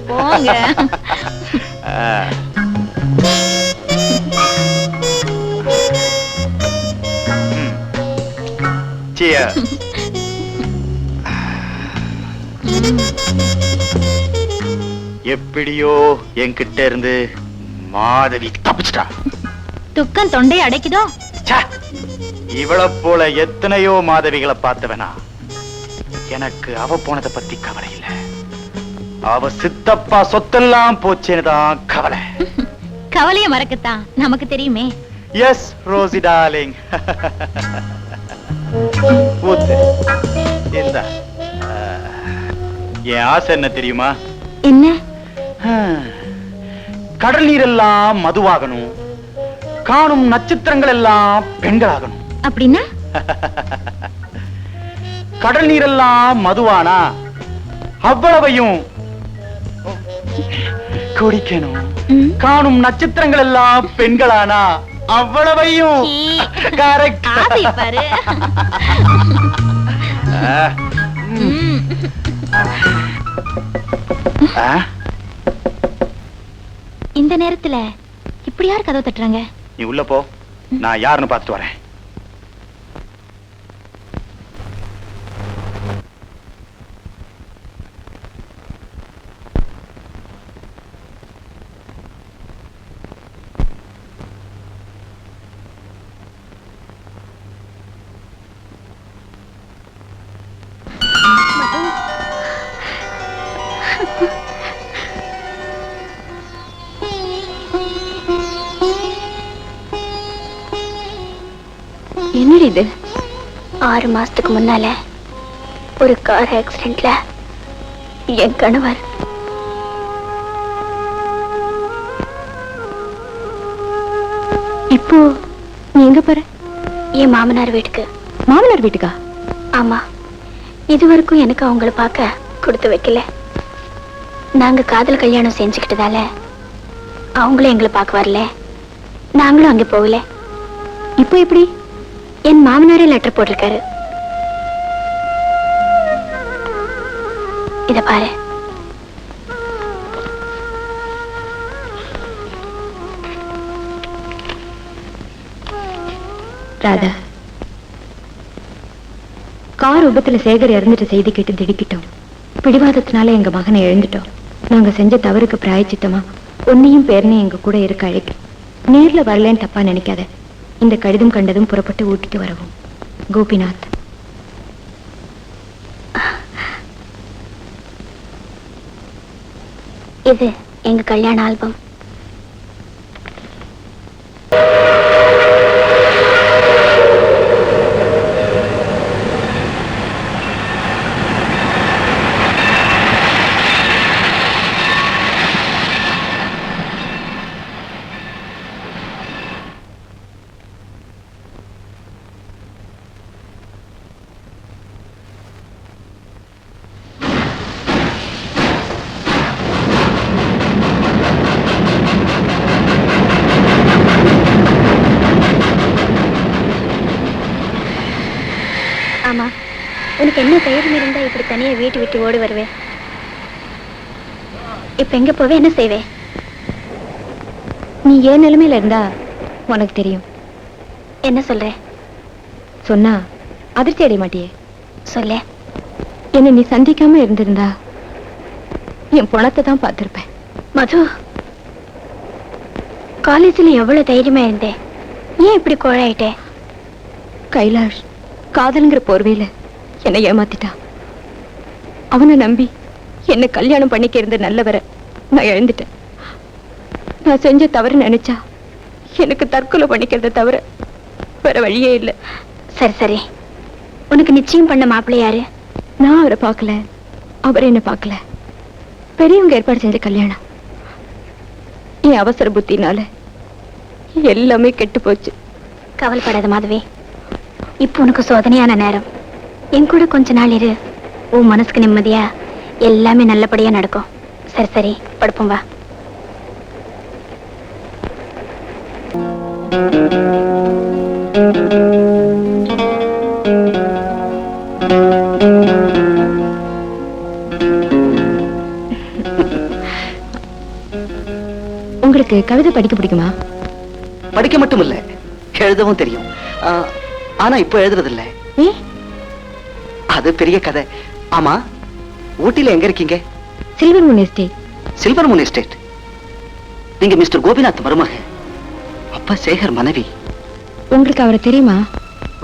போங்க. Cheers. எப்படியோ என்கிட்ட இருந்து மாதவி தப்பிச்சிட்டா. துக்கம் தொண்டை அடைக்குதோ? இவளை போல எத்தனையோ மாதவிகளை பார்த்தவனா. எனக்கு அவ போனதை பத்தி கவலை இல்ல. அவ சித்தப்பா சொத்தெல்லாம் போச்சேனுதான் கவலை. கவலைய மறக்கத்தான் நமக்கு தெரியுமே. S Rousey darling. என் ஆசை என்ன தெரியுமா? என்ன? கடல் நீரெல்லாம் மதுவாகணும், காணும் நட்சத்திரங்கள் எல்லாம் பெண்களாகணும். அப்படின்னா? கடல் நீரெல்லாம் மதுவானா அவ்வளவையும் குடிக்கணும், காணும் நட்சத்திரங்கள் எல்லாம் பெண்களானா அவ்வளவையும். கரெக்ட். இந்த நேரத்துல இப்படி யார் கதவு தட்டுறாங்க? நீ உள்ள போ, நான் யாருன்னு பார்த்துட்டு வரேன். என்னடி இது? 6 மாசத்துக்கு முன்னால ஒரு கார் ஆக்சிடென்ட்ல என் கணவர் இப்போ நீ எங்க போற? என் மாமனார் வீட்டுக்கு. மாமனார் வீட்டுக்கா? ஆமா, இதுவரைக்கும் எனக்கு அவங்கள பார்க்க கொடுத்து வைக்கல. நாங்க காதல் கல்யாணம் செஞ்சுக்கிட்டதால அவங்களும் எங்களை பார்க்க வரல, நாங்களும் அங்கே போகல. இப்போ எப்படி? என் மாமனாரே லெட்டர் போட்டிருக்காரு. இத பாரு. ராதா, கார் விபத்துல சேகர் இறந்துட்டு செய்தி கேட்டு திடுக்கிட்டோம். பிடிவாதத்தினால எங்க மகனை எழுந்துட்டோம். நாங்க செஞ்ச தவறுக்கு பிராயச்சித்தமா உன்னையும் பேரனையும் எங்க கூட இருக்க அழைக்க. நேர்ல வரலன்னு தப்பா நினைக்காத. இந்த கடிதம் கண்டதும் புறப்பட்டு ஊட்டிக்கு வரவும். கோபிநாத். இது எங்க கல்யாண ஆல்பம். ஆமா, உனக்கு என்ன தைரியம் இருந்தா இப்படி தனியா வீட்டு விட்டு ஓடி வருவே? இப்ப எங்க போவே, என்ன செய்வே? நீ ஏன் நிலைமையில இருந்தா உனக்கு தெரியும். என்ன சொல்ற? சொன்னா அதிர்ச்சி அடைய மாட்டியே. சொல்ல. என்ன நீ சந்திக்காம இருந்திருந்தா என் பணத்தை தான் பார்த்திருப்பேன். மது, காலேஜ்ல எவ்வளவு தைரியமா இருந்தேன், ஏன் இப்படி கோழாயிட்டே? கைலாஷ் காதல்ங்கிற போர்வையில என்னை ஏமாத்திட்டா. அவனை நம்பி என்ன கல்யாணம் பண்ணிக்க இருந்த நல்லவரை நான் இழந்துட்டேன். நான் செஞ்ச தவறு நினைச்சா எனக்கு தற்கொலை பண்ணிக்கிறத தவிர வேற வழியே இல்லை. சரி சரி, உனக்கு நிச்சயம் பண்ண மாப்பிள்ளை யாரு? நான் அவரை பார்க்கல, அவர் என்ன பார்க்கல. பெரியவங்க ஏற்பாடு செஞ்ச கல்யாணம். என் அவசர புத்தினால எல்லாமே கெட்டு போச்சு. கவலைப்படாத மாதவி, இப்போ உனக்கு சோதனையான நேரம். என் கூட கொஞ்ச நாள் இரு, உன் மனசுக்கு நிம்மதியா எல்லாமே நல்லபடியா நடக்கும். சரி சரி, படுப்போம் வா. உங்களுக்கு கவிதை படிக்க பிடிக்குமா? படிக்க மட்டும் இல்ல, எழுதவும் தெரியும். ஆனா இப்ப எழுதுறது இல்ல. அது பெரிய கதை. ஆமா, ஊட்டில எங்க இருக்கீங்க? Silver Moon estate. Silver Moon estate. நீங்க மிஸ்டர் கோபிநாத் மருமக, அப்பா சேகர் மனைவி. உங்களுக்கு அவரை தெரியுமா?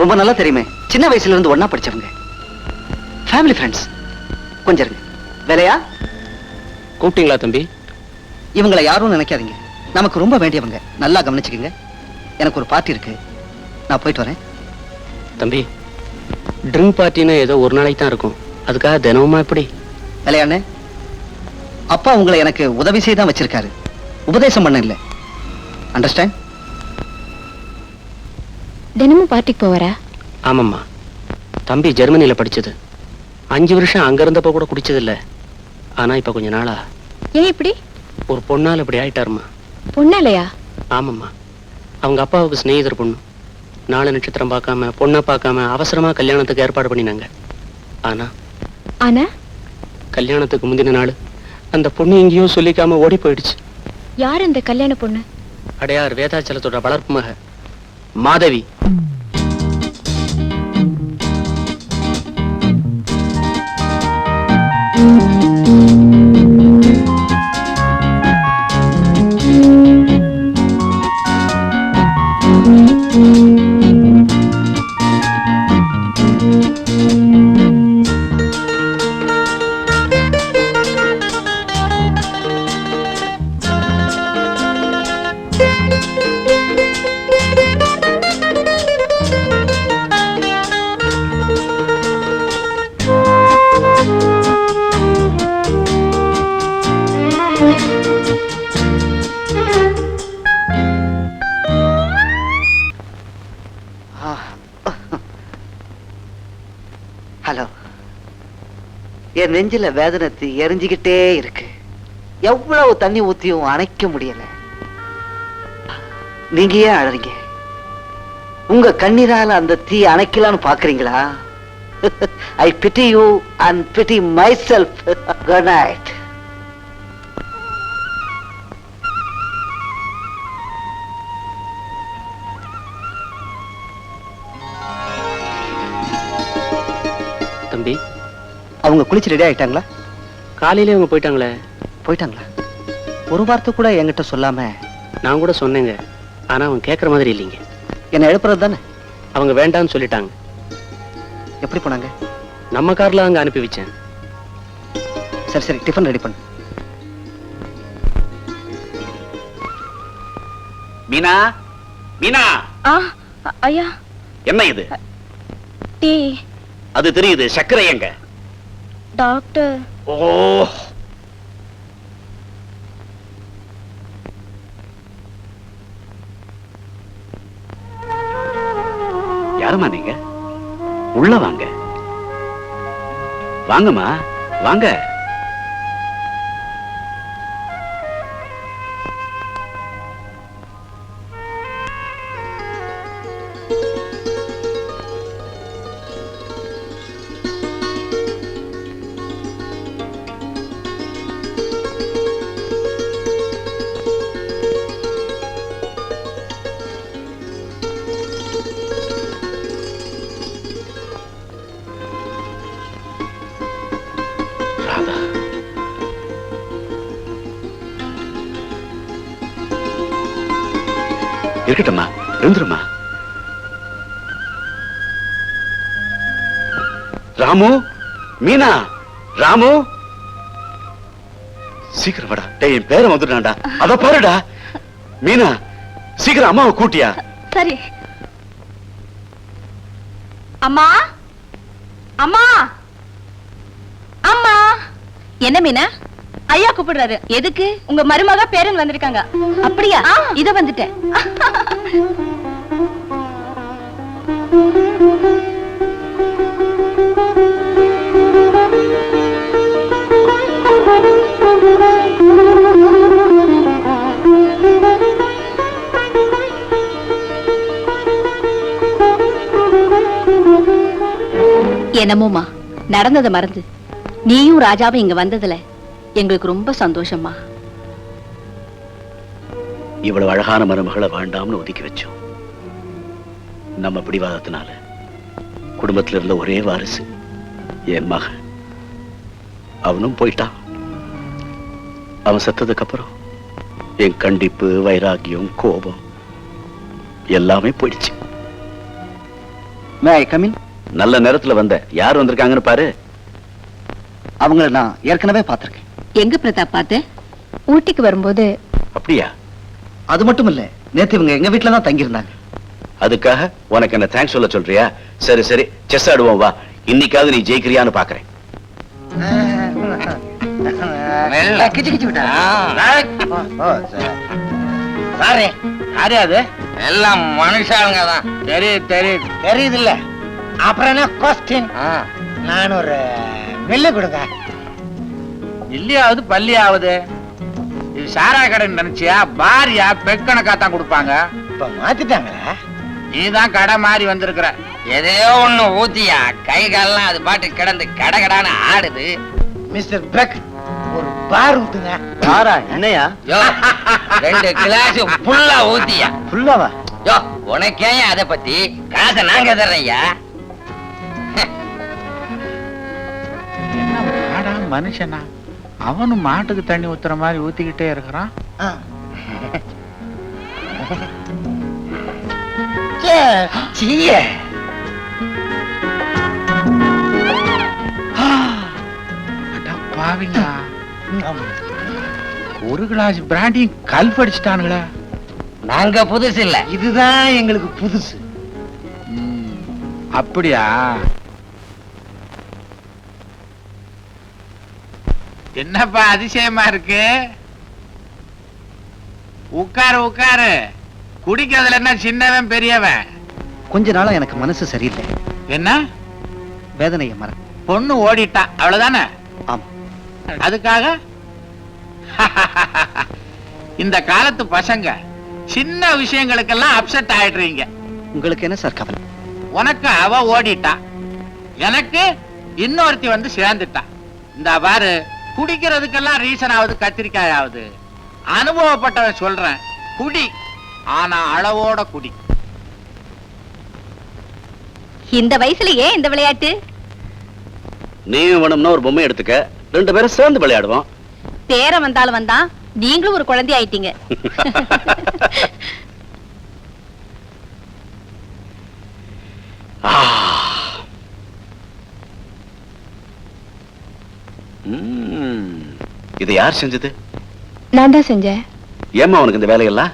ரொம்ப நல்லா தெரியுமே. சின்ன வயசுல இருந்து ஒன்னா படிச்சவங்க, ஃபேமிலி ஃப்ரெண்ட்ஸ். கொஞ்சம் இருங்க. வேலையா கூப்பிட்டீங்களா தம்பி? இவங்களை யாரும் நினைக்காதீங்க, நமக்கு ரொம்ப வேண்டியவங்க. நல்லா கவனிச்சுக்கங்க. எனக்கு ஒரு பார்ட்டி இருக்கு, நான் போயிட்டு வரேன். தம்பி, ட்ரிங்க் பார்ட்டின்னு ஏதோ ஒரு நாளைக்கு தான் இருக்கும், அதுக்காக தினமுமா எப்படி? வேலையாண்ணே, அப்பா உங்களை எனக்கு உதவி செய்ய தான் வச்சிருக்காரு, உபதேசம் பண்ண இல்ல. அண்டர்ஸ்டாண்ட்? தினமும் பார்ட்டிக்கு போவாரா? ஆமாம்மா, தம்பி ஜெர்மனியில படிச்சது. 5 வருஷம் அங்க இருந்தப்ப கூட குடிச்சது இல்ல. ஆனா இப்ப கொஞ்ச நாளா ஏன் இப்படி? ஒரு பொண்ணால் இப்படி ஆயிட்டாருமா. பொண்ணாலையா? ஆமாம்மா, அவங்க அப்பாவுக்கு சிநேகிதர் பொண்ணு. 4 நட்சத்திரம் பார்க்காம, பொண்ணை பார்க்காம அவசரமா கல்யாணத்துக்கு ஏற்பாடு பண்ணினாங்க. ஆனா ஆனா கல்யாணத்துக்கு முந்தின நாள் அந்த பொண்ணு எங்கேயோ சொல்லிக்காம ஓடி போயிடுச்சு. யார் அந்த கல்யாண பொண்ணு? அடையார் வேதாச்சலத்தோட வளர்ப்பு மக மாதவி. ஹலோ. என் நெஞ்சில வேதனை எரிஞ்சுக்கிட்டே இருக்கு. எவ்வளவு தண்ணி ஊத்தியும் அணைக்க முடியல. நீங்க ஏன் அழறீங்க? உங்க கண்ணீரால அந்த தீ அணைக்கலான்னு பாக்குறீங்களா? I pity you and pity myself. Good night. தம்பி, அவங்க குளிச்சு ரெடி ஆயிட்டாங்களா? காலையிலே அவங்க போயிட்டாங்களே. போயிட்டாங்களா? ஒரு வார்த்தை கூட என்கிட்ட சொல்லாம. நான் கூட சொன்னேங்க, ஆனா அவங்க கேட்கற மாதிரி இல்லைங்க. என்ன எழுப்புறது தானே? அவங்க வேண்டாம்னு சொல்லிட்டாங்க. எப்படி போனாங்க? நம்ம கார்ல அங்க அனுப்பி வச்சேன். சரி சரி, டிஃபன் ரெடி பண்ணு. மீனா, மீனா. ஐயா, என்ன இது? டீ. அது தெரியுது, சர்க்கரை எங்க? டாக்டர். ஓ, யாருமா நீங்க? உள்ள வாங்க. வாங்கம்மா, வாங்க. இருக்கட்டும்மா, இருந்துருமா. ராமு, மீனா, ராமு, சீக்கிரம் வாடா. டேய், என் பேரை வந்துட்டான்டா. அத பாருடா. மீனா, சீக்கிரம் அம்மாவை கூட்டியா. சரி. அம்மா, அம்மா, அம்மா. என்ன மீனா? ஐயா கூப்பிடுறாரு. எதுக்கு? உங்க மருமக பேரன் வந்திருக்காங்க. அப்படியா? இத வந்துட்டேன். என்னமோமா, நடந்ததை மறந்து நீயும் ராஜாவும் இங்க வந்ததுல எங்களுக்கு ரொம்ப சந்தோஷமா. இவ்வளவு அழகான மருமகளை வேண்டாம்னு ஒதுக்கி வச்சோம். நம்ம பிடிவாதத்தினால குடும்பத்துல இருந்த ஒரே வாரிசு என் மகன், அவனும் போயிட்டான். அவன் செத்ததுக்கு அப்புறம் என் கண்டிப்பு, வைராகியம், கோபம் எல்லாமே போயிடுச்சு. மே ஐ கம் இன்? நல்ல நேரத்துல வந்த. யார் வந்திருக்காங்கன்னு பாரு. அவங்கள நான் ஏற்கனவே பார்த்திருக்கேன். எங்க பிரதாப் பார்த்த? ஊட்டிக்கு வரும்போது. அப்படியா? அது மட்டும் இல்ல, நேத்து இவங்க எங்க வீட்டுல தான் தங்கியிருந்தாங்க. அதுக்காக உனக்கு என்ன தேங்க்ஸ் சொல்ல சொல்றியா? சரி சரி, செஸ் ஆடுவோம் வா. இன்னைக்காவது நீ ஜெயிக்கிறியான்னு பாக்குறேன். எல்லாம் மனுஷாளுங்க தான். தெரியுது இல்ல? அப்புறம் என்ன கொஸ்டின்? நான் ஒரு மில்லு கொடுங்க. இல்லையாவது பள்ளியாவது. இது சாராய கடைன்னு நினைச்சியா? பாரியா பெக்கணக்கா தான் கொடுப்பாங்க. இப்ப மாத்திட்டாங்களா? நீதான் கடை மாறி வந்திருக்கிற. எதையோ ஒண்ணு ஊத்தியா கை கால்லாம் அது பாட்டு கிடந்து கடகடான்னு ஆடுது. மிஸ்டர் பெக், ஒரு பார் ஊத்துங்க. யாரா? என்னையா? 2 கிளாஸ் ஃபுல்லா ஊத்தியா. ஃபுல்லாவா? யோ, உனக்கே அத பத்தி காசை நாங்க தர்றையா. என்ன மனுஷனா? அவனும் மாட்டுக்கு தண்ணி ஊத்துற மாதிரி ஊத்திக்கிட்டே இருக்கிறான். பாவிங்களா, ஒரு கிளாஸ் பிராண்டியும் கல்ஃப் அடிச்சுட்டானுங்களா? நாங்க புதுசு இல்ல, இதுதான் எங்களுக்கு புதுசு. அப்படியா? என்னப்பா அதிசயமா இருக்கு? உட்காரு உட்காரு. குடிக்கிறதுல என்ன சின்னவன் பெரியவன்? கொஞ்ச நாளா எனக்கு மனசு சரியில்லை. என்ன? வேதனையை மற. பொண்ணு ஓடிட்டா, அவ்வளவுதானே? ஆமா. அதுக்காக இந்த காலத்து பசங்க சின்ன விஷயங்களுக்கெல்லாம் அப்செட் ஆயிடுறீங்க. உங்களுக்கு என்ன சார் கவலை? உனக்கு அவ ஓடிட்டா, எனக்கு இன்னொருத்தி வந்து சேர்ந்துட்டா. இந்த பாரு, குடிக்கிறதுக்கெல்லாம் ரீசன் ஆகுது, கத்திரிக்காய் ஆகுது. அனுபவப்பட்டவன் சொல்றேன், குடி, ஆனா அளவோட குடி. இந்த வயசுல ஏன் இந்த விளையாட்டு? நீ வேணும்னா ஒரு பொம்மை எடுத்துக்க, 2 பேரும் சேர்ந்து விளையாடுவோம். பேர வந்தாலும் வந்தான், நீங்களும் ஒரு குழந்தை ஆயிட்டீங்க. இது யார் செஞ்சது? நான் தான் செஞ்சேன். ஏம்மா உனக்கு இந்த வேலையெல்லாம்?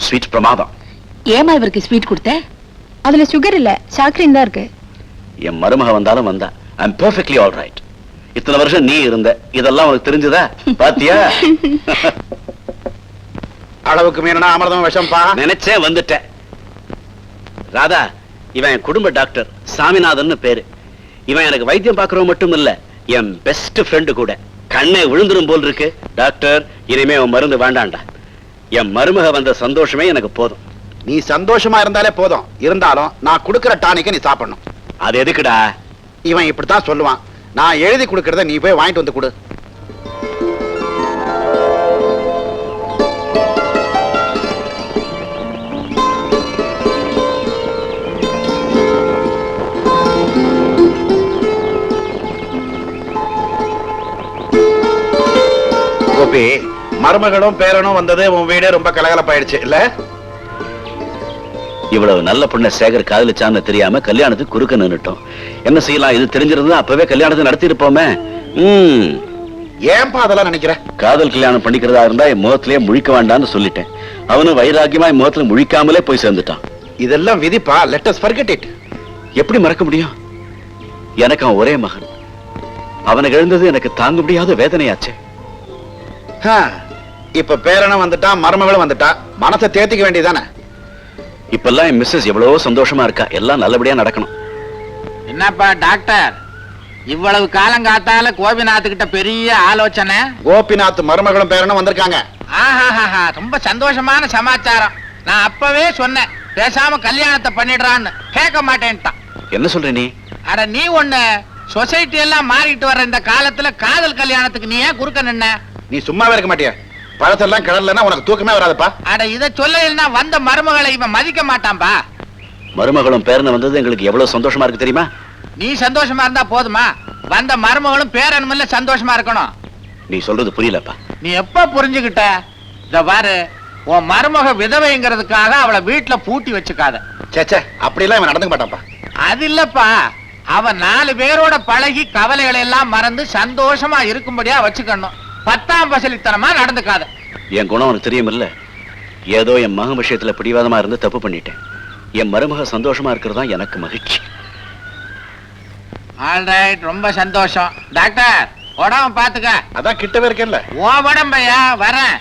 ஸ்வீட் பிரமாதம். ஏமா இவருக்கு ஸ்வீட் கொடுத்த? அதுல சுகர் இல்ல, சாக்கரின் தான் இருக்கு. என் மருமக வந்தாலும் வந்தா, ஐ அம் பெர்ஃபெக்ட்லி ஆல் ரைட். இத்தனை வருஷம் நீ இருந்த, இதெல்லாம் உனக்கு தெரிஞ்சதா? பாத்தியா? அளவுக்கு மீறினா அமிர்தம் விஷம்பா. நினைச்சேன், வந்துட்டேன். ராதா, இவன் என் குடும்ப டாக்டர், சாமிநாதன் பேரு. இவன் எனக்கு வைத்தியம் பார்க்கறவன் மட்டும் இல்ல, என் பெஸ்ட் ஃப்ரெண்டு கூட. கண்ணை விழுந்துரும் போல் இருக்கு. டாக்டர், இனிமே உன் மருந்து வேண்டாண்டா. என் மருமக வந்த சந்தோஷமே எனக்கு போதும். நீ சந்தோஷமா இருந்தாலே போதும். இருந்தாலும் நான் கொடுக்கிற டானிக்க நீ சாப்பிடணும். அது எதுக்குடா? இவன் இப்படித்தான் சொல்லுவான். நான் எழுதி கொடுக்கறத நீ போய் வாங்கிட்டு வந்து கொடு. கோபி, மருமகளும் பேரனும் வந்தது உன் வீடே ரொம்ப கலகலப்பாயிடுச்சு இல்ல? இவ்வளவு நல்ல பொண்ண சேகர் காதலிச்சான்னு தெரியாம கல்யாணத்துக்கு குறுக்க நின்னுட்டோம். என்ன செய்யலாம்? இது தெரிஞ்சிருந்தா அப்பவே கல்யாணத்தை நடத்தி இருப்போமே. ஏன்பா அதெல்லாம் நினைக்கிற? காதல் கல்யாணம் பண்ணிக்கிறதா இருந்தா என் முகத்திலேயே முழிக்க வேண்டாம்னு சொல்லிட்டேன். அவனும் வைராக்கியமா என் முகத்துல முழிக்காமலே போய் சேர்ந்துட்டான். இதெல்லாம் விதிப்பா. Let us forget it. எப்படி மறக்க முடியும்? எனக்கு அவன் ஒரே மகன். அவனுக்கு எழுந்தது எனக்கு தாங்க முடியாத வேதனையாச்சு. இப்ப பேரனும் வந்துட்டா, மருமகளும் வந்துட்டா, மனசை தேத்திக்க வேண்டியதானே? இப்பெல்லாம் என் மிஸ்ஸஸ் எவ்வளவோ சந்தோஷமா இருக்கா. எல்லாம் நல்லபடியா நடக்கணும். என்னப்பா டாக்டர், இவ்வளவு காலம் காத்தால கோபிநாத் கிட்ட பெரிய ஆலோசனை? கோபிநாத் மருமகளும் பேரனும் வந்திருக்காங்க. ஆஹா, ரொம்ப சந்தோஷமான சமாச்சாரம். நான் அப்பவே சொன்னேன், பேசாம கல்யாணத்தை பண்ணிடுறான்னு. கேட்க மாட்டேன்ட்டான். என்ன சொல்ற நீ? அட நீ ஒண்ணு, சொசைட்டி எல்லாம் மாறிட்டு வர்ற இந்த காலத்துல காதல் கல்யாணத்துக்கு நீ ஏன் குறுக்க நின்ன? நீ சும்மாவே இருக்க மாட்டியா? பழத்தெல்லாம் கிடலன்னா உனக்கு தூக்கமே வராதுப்பா. அட இத சொல்ல வந்த மருமகளை இவன் மதிக்க மாட்டான்பா. மருமகளும் பேரனும் வந்தது எங்களுக்கு எவ்வளவு சந்தோஷமா இருக்கு தெரியுமா? நீ சந்தோஷமா இருந்தா போதுமா? வந்த மருமகளும் பேரனும் சந்தோஷமா இருக்கணும். நீ சொல்றது புரியலப்பா. நீ எப்ப புரிஞ்சுகிட்ட? இத பாரு, உன் மருமக விதவைங்கிறதுக்காக அவளை வீட்டுல பூட்டி வச்சுக்காத. சேச்சே, அப்படிலாம் இவன் நடந்துக்க மாட்டான்ப்பா. அது இல்லப்பா, அவன் 4 பேரோட பழகி கவலைகளை எல்லாம் மறந்து சந்தோஷமா இருக்கும்படியா வச்சுக்கணும். 10ஆம் பசலித்தனமா நடந்துக்காத. என் குணம் உனக்கு தெரியுமில்ல. ஏதோ என் மக விஷயத்துல பிடிவாதமா இருந்து தப்பு பண்ணிட்டேன். என் மருமக சந்தோஷமா இருக்கிறதா எனக்கு மகிழ்ச்சி. ஆல்ரைட், ரொம்ப சந்தோஷம். டாக்டர், உடம்ப பாத்துக்க. அதான் கிட்டவே இருக்கேன்ல. ஓ உடம்பையா வரேன்.